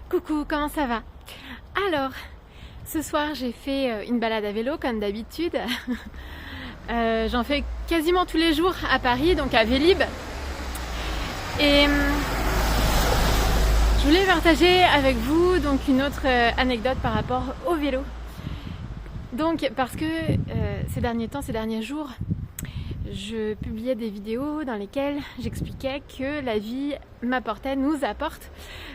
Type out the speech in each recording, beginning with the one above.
Coucou, comment ça va? Alors, ce soir j'ai fait une balade à vélo comme d'habitude. J'en fais quasiment tous les jours à Paris, donc à Vélib. Et je voulais partager avec vous donc une autre anecdote par rapport au vélo. Donc parce que ces derniers jours, je publiais des vidéos dans lesquelles j'expliquais que la vie nous apporte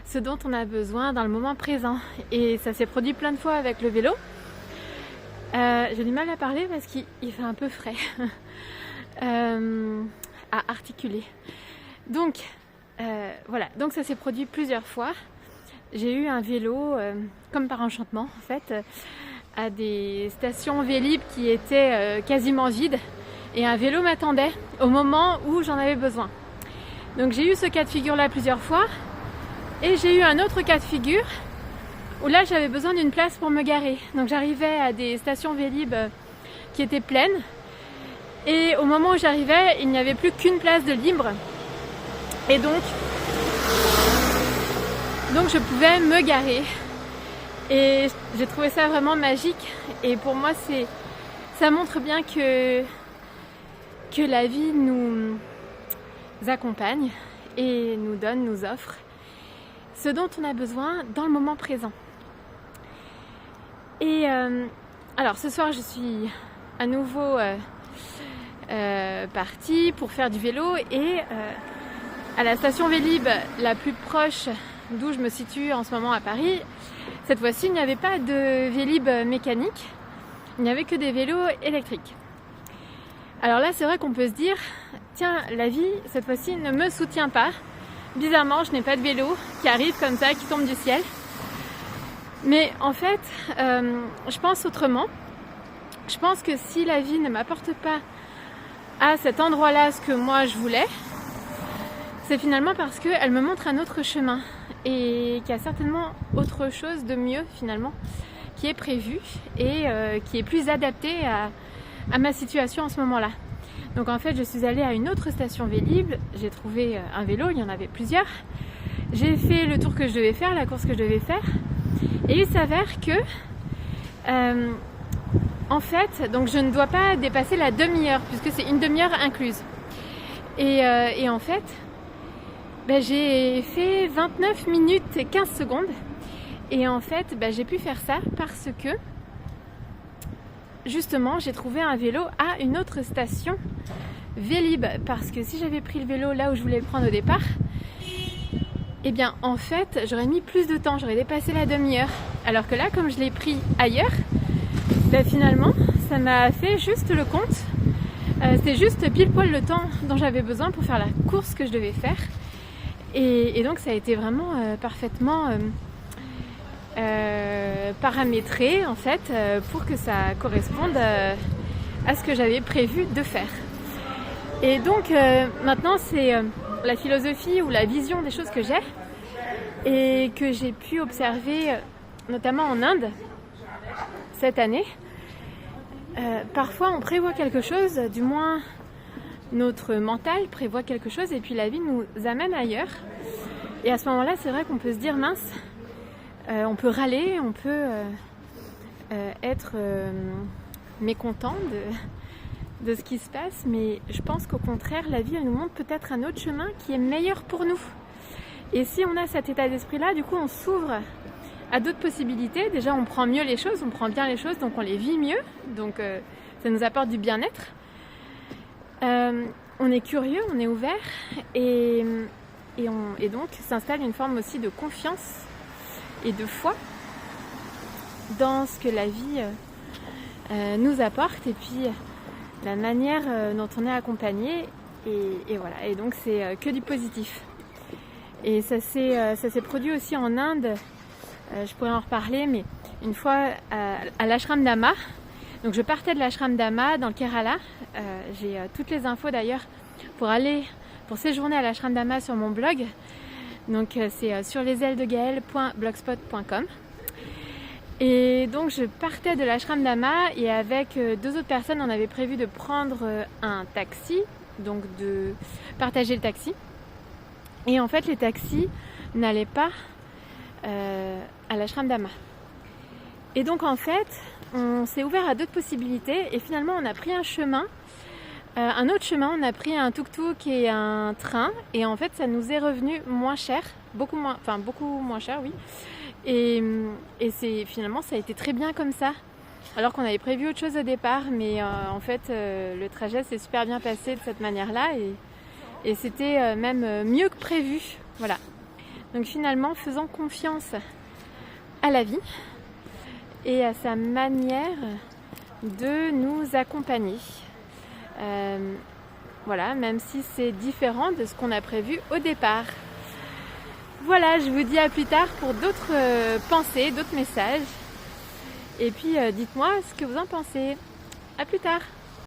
ce dont on a besoin dans le moment présent. Et ça s'est produit plein de fois avec le vélo. J'ai du mal à parler parce qu'il fait un peu frais à articuler. Donc voilà, donc ça s'est produit plusieurs fois. J'ai eu un vélo comme par enchantement en fait, à des stations Vélib qui étaient quasiment vides. Et un vélo m'attendait au moment où j'en avais besoin. Donc j'ai eu ce cas de figure là plusieurs fois. Et j'ai eu un autre cas de figure où là j'avais besoin d'une place pour me garer. Donc j'arrivais à des stations Vélib qui étaient pleines. Et au moment où j'arrivais, il n'y avait plus qu'une place de libre. Et donc je pouvais me garer. Et j'ai trouvé ça vraiment magique. Et pour moi ça montre bien que la vie nous accompagne et nous offre ce dont on a besoin dans le moment présent. Et alors ce soir je suis à nouveau partie pour faire du vélo et à la station Vélib la plus proche d'où je me situe en ce moment à Paris, cette fois-ci il n'y avait pas de Vélib mécanique, il n'y avait que des vélos électriques. Alors là, c'est vrai qu'on peut se dire, tiens, la vie, cette fois-ci, ne me soutient pas. Bizarrement, je n'ai pas de vélo qui arrive comme ça, qui tombe du ciel. Mais en fait, je pense autrement. Je pense que si la vie ne m'apporte pas à cet endroit-là ce que moi je voulais, c'est finalement parce qu'elle me montre un autre chemin. Et qu'il y a certainement autre chose de mieux, finalement, qui est prévu et qui est plus adapté à ma situation en ce moment-là. Donc en fait je suis allée à une autre station Vélib, j'ai trouvé un vélo, il y en avait plusieurs, j'ai fait le tour que je devais faire, la course que je devais faire, et il s'avère que en fait donc je ne dois pas dépasser la demi-heure puisque c'est une demi-heure incluse et en fait j'ai fait 29 minutes et 15 secondes et en fait j'ai pu faire ça parce que justement, j'ai trouvé un vélo à une autre station Vélib parce que si j'avais pris le vélo là où je voulais le prendre au départ, eh bien en fait j'aurais mis plus de temps, j'aurais dépassé la demi-heure. Alors que là, comme je l'ai pris ailleurs, finalement ça m'a fait juste le compte. C'était juste pile poil le temps dont j'avais besoin pour faire la course que je devais faire. Et donc ça a été vraiment parfaitement paramétré en fait pour que ça corresponde à ce que j'avais prévu de faire. Et donc maintenant c'est la philosophie ou la vision des choses que j'ai et que j'ai pu observer notamment en Inde cette année. Parfois on prévoit quelque chose, du moins notre mental prévoit quelque chose et puis la vie nous amène ailleurs. Et à ce moment-là c'est vrai qu'on peut se dire mince, on peut râler, on peut être mécontent de ce qui se passe, mais je pense qu'au contraire, la vie elle nous montre peut-être un autre chemin qui est meilleur pour nous. Et si on a cet état d'esprit-là, du coup on s'ouvre à d'autres possibilités. Déjà on prend mieux les choses, on prend bien les choses, donc on les vit mieux, donc ça nous apporte du bien-être. On est curieux, on est ouvert, et donc s'installe une forme aussi de confiance et de foi dans ce que la vie nous apporte et puis la manière dont on est accompagné et voilà, et donc c'est que du positif. Et ça s'est produit aussi en Inde, je pourrais en reparler, mais une fois à l'ashram d'Amma. Donc je partais de l'ashram d'Amma dans le Kerala, j'ai toutes les infos d'ailleurs pour séjourner à l'ashram d'Amma sur mon blog. Donc c'est sur lesailesdegaëlle.blogspot.com. Et donc je partais de l'ashram d'Amma et avec deux autres personnes on avait prévu de prendre un taxi, donc de partager le taxi. Et en fait les taxis n'allaient pas à l'ashram d'Ama. Et donc en fait, on s'est ouvert à d'autres possibilités et finalement on a pris un chemin, un autre chemin, on a pris un tuk-tuk et un train et en fait ça nous est revenu moins cher, beaucoup moins cher, oui. Et finalement ça a été très bien comme ça. Alors qu'on avait prévu autre chose au départ, mais en fait le trajet s'est super bien passé de cette manière-là et c'était même mieux que prévu. Voilà. Donc finalement, faisant confiance à la vie et à sa manière de nous accompagner. Voilà, même si c'est différent de ce qu'on a prévu au départ. Voilà, je vous dis à plus tard pour d'autres pensées, d'autres messages. Et puis dites-moi ce que vous en pensez. À plus tard.